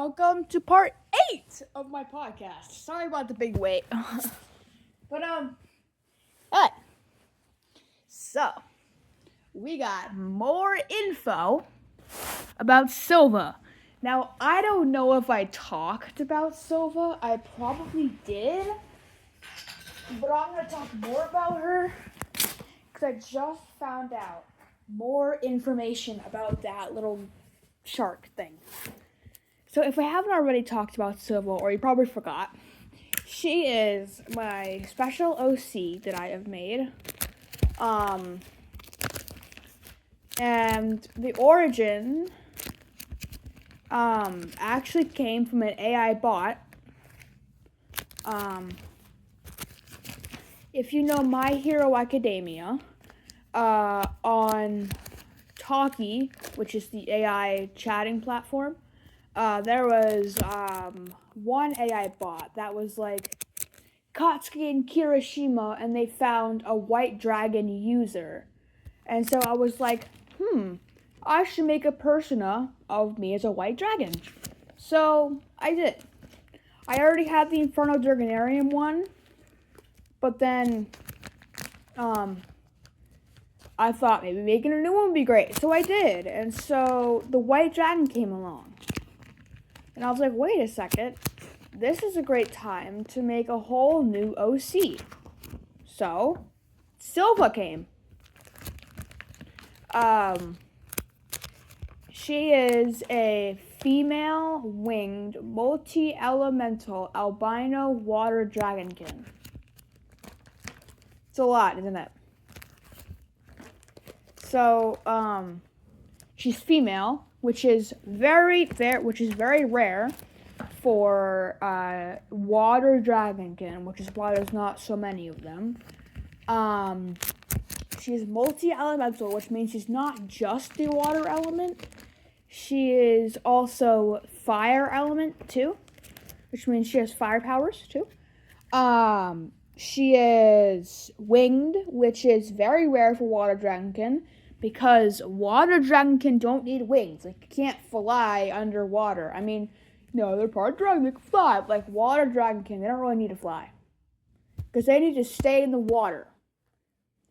welcome to part 8 of my podcast. Sorry about the big wait. But, alright. So, we got more info about Silva. Now, I don't know if I talked about Silva. I probably did. But I'm going to talk more about her because I just found out more information about that little shark thing. So if I haven't already talked about Silva, or you probably forgot, she is my special OC that I have made. And the origin actually came from an AI bot. If you know My Hero Academia, on Talkie, which is the AI chatting platform, there was one AI bot that was like Katsuki and Kirishima, and they found a white dragon user. And so I was like, I should make a persona of me as a white dragon. So I did. I already had the Inferno Dragonarium one, but then I thought maybe making a new one would be great. So I did. And so the white dragon came along. And I was like, wait a second. This is a great time to make a whole new OC. So Silva came. She is a female winged multi-elemental albino water dragonkin. It's a lot, isn't it? So, she's female, which is very rare for water dragonkin, which is why there's not so many of them. She's multi-elemental, which means she's not just the water element. She is also fire element too, which means she has fire powers too. She is winged, which is very rare for water dragonkin, because water dragonkin don't need wings. Like, you can't fly underwater. I mean, no, they're part dragon, they can fly. But like water dragonkin, they don't really need to fly, because they need to stay in the water.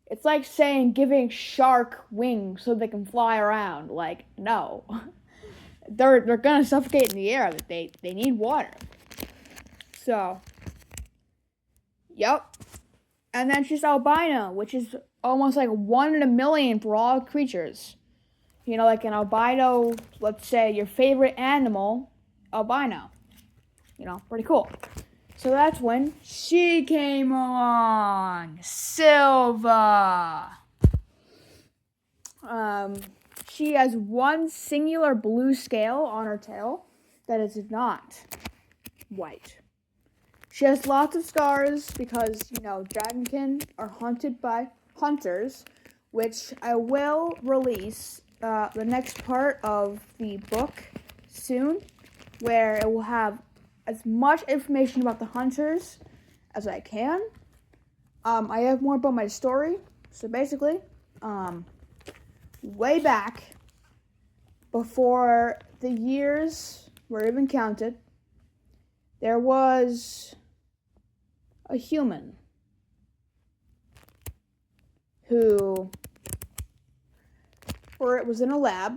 It's like saying giving shark wings so they can fly around. Like, no. They're gonna suffocate in the air. They need water. So, yep. And then she's albino, which is almost like 1 in a million for all creatures. You know, like an albino, let's say your favorite animal, albino. You know, pretty cool. So that's when she came along. Silva. She has one singular blue scale on her tail that is not white. She has lots of scars because, you know, dragonkin are hunted by hunters, which I will release the next part of the book soon, where it will have as much information about the hunters as I can. I have more about my story. So basically, way back, before the years were even counted, there was a human who, or it was in a lab,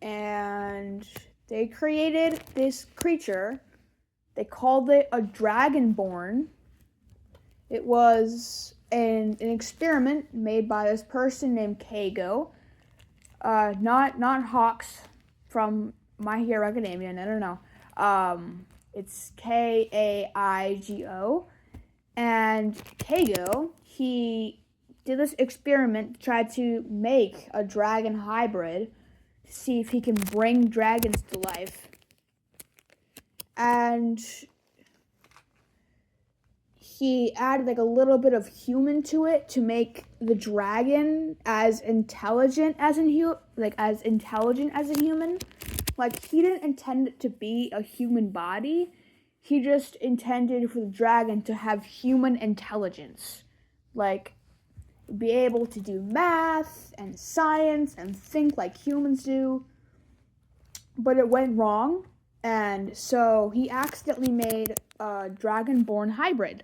and they created this creature. They called it a dragonborn. It was an experiment made by this person named Kaigo. Not Hawks from My Hero Academia. No. It's Kaigo. And Kaigo, he did this experiment to try to make a dragon hybrid to see if he can bring dragons to life. And he added like a little bit of human to it to make the dragon as intelligent as a human. Like, he didn't intend it to be a human body. He just intended for the dragon to have human intelligence. Like, be able to do math and science and think like humans do. But it went wrong. And so he accidentally made a Dragonborn hybrid,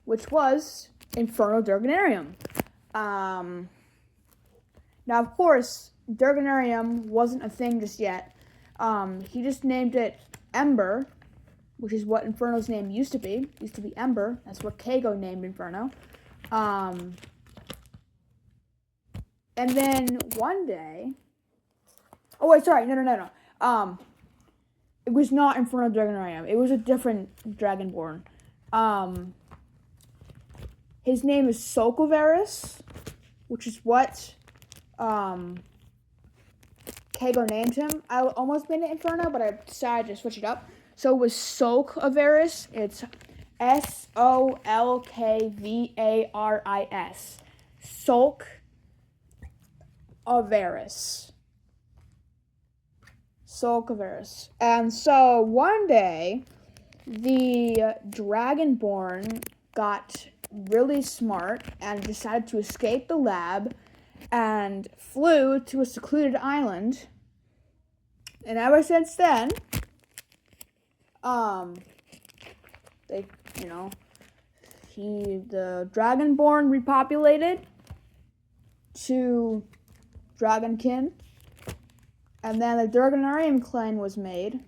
which was Inferno Durganarium. Now, of course, Durganarium wasn't a thing just yet. He just named it Ember, which is what Inferno's name used to be. It used to be Ember. That's what Kago named Inferno. And then one day... Oh, wait, sorry. No. It was not Inferno Durganarium. It was a different Dragonborn. His name is Solkovaris, which is what Kago named him. I almost made it Inferno, but I decided to switch it up. So it was Solkvaris. It's Solkvaris. Solkvaris. And so one day, the Dragonborn got really smart and decided to escape the lab and flew to a secluded island. And ever since then, the Dragonborn repopulated to Dragonkin, and then the Durganarium clan was made.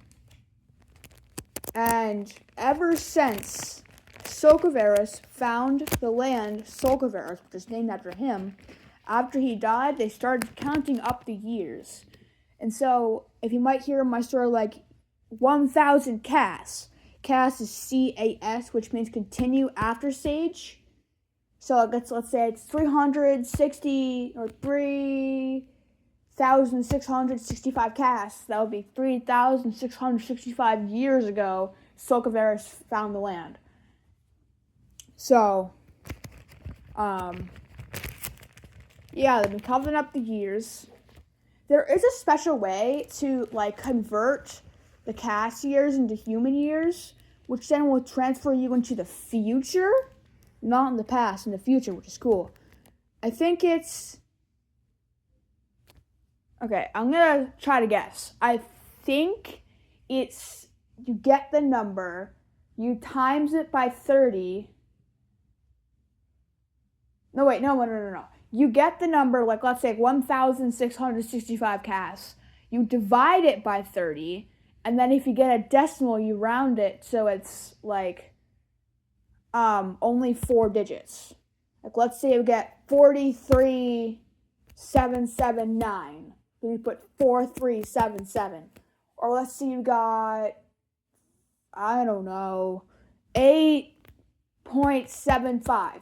And ever since Solkovaris found the land Solkovaris, which is named after him, after he died, they started counting up the years. And so, if you might hear my story like 1,000 Cas. Cas is C-A-S, which means continue after stage. So let's say it's 360 or 3,665 Cas. That would be 3,665 years ago, Solkovaris found the land. So, they've been counting up the years. There is a special way to, convert the Cas years into human years, which then will transfer you into the future, not in the past, in the future, which is cool. I think it's... Okay, I'm gonna try to guess. I think it's, you get the number, you times it by 30. No. You get the number, let's say 1,665 Cas. You divide it by 30, and then if you get a decimal, you round it so it's, only 4 digits. Let's say you get 43,779. Then you put 4377. Or let's say you got, 8.75.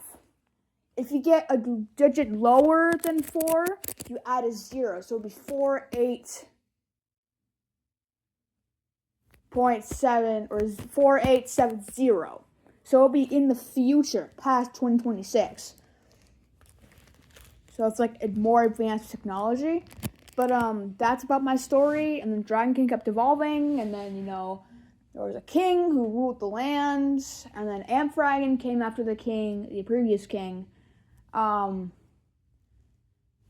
If you get a digit lower than 4, you add a 0. So it would be 48.7 or 4870. So it'll be in the future, past 2026. So it's a more advanced technology. But that's about my story. And then Dragon King kept evolving, and then there was a king who ruled the lands, and then Amphidragon came after the previous king. And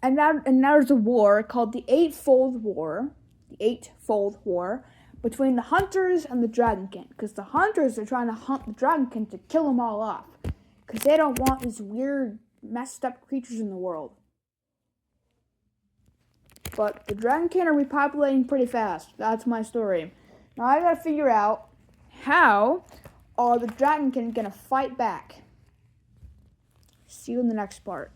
now there's a war called the Eightfold War. Between the Hunters and the Dragonkin. Because the Hunters are trying to hunt the Dragonkin to kill them all off. Because they don't want these weird, messed up creatures in the world. But the Dragonkin are repopulating pretty fast. That's my story. Now I gotta figure out how are the Dragonkin gonna fight back. See you in the next part.